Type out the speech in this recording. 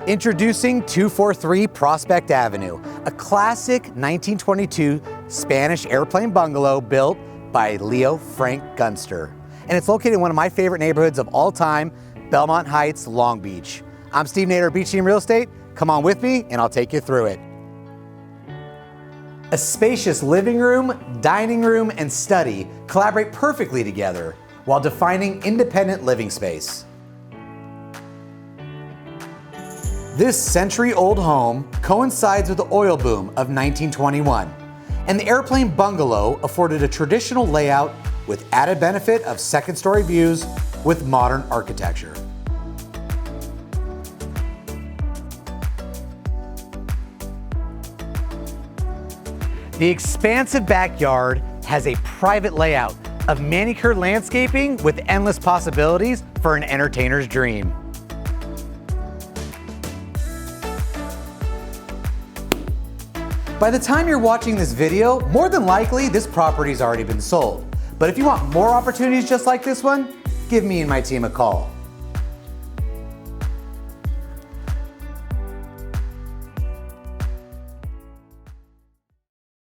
Introducing 243 Prospect Avenue, a classic 1922 Spanish airplane bungalow built by Leo Frank Gunster. And it's located in one of my favorite neighborhoods of all time, Belmont Heights, Long Beach. I'm Steve Nader, Beach Team Real Estate. Come on with me and I'll take you through it. A spacious living room, dining room, and study collaborate perfectly together while defining independent living space. This century-old home coincides with the oil boom of 1921, and the airplane bungalow afforded a traditional layout with added benefit of second-story views with modern architecture. The expansive backyard has a private layout of manicured landscaping with endless possibilities for an entertainer's dream. By the time you're watching this video, more than likely this property's already been sold. But if you want more opportunities just like this one, give me and my team a call.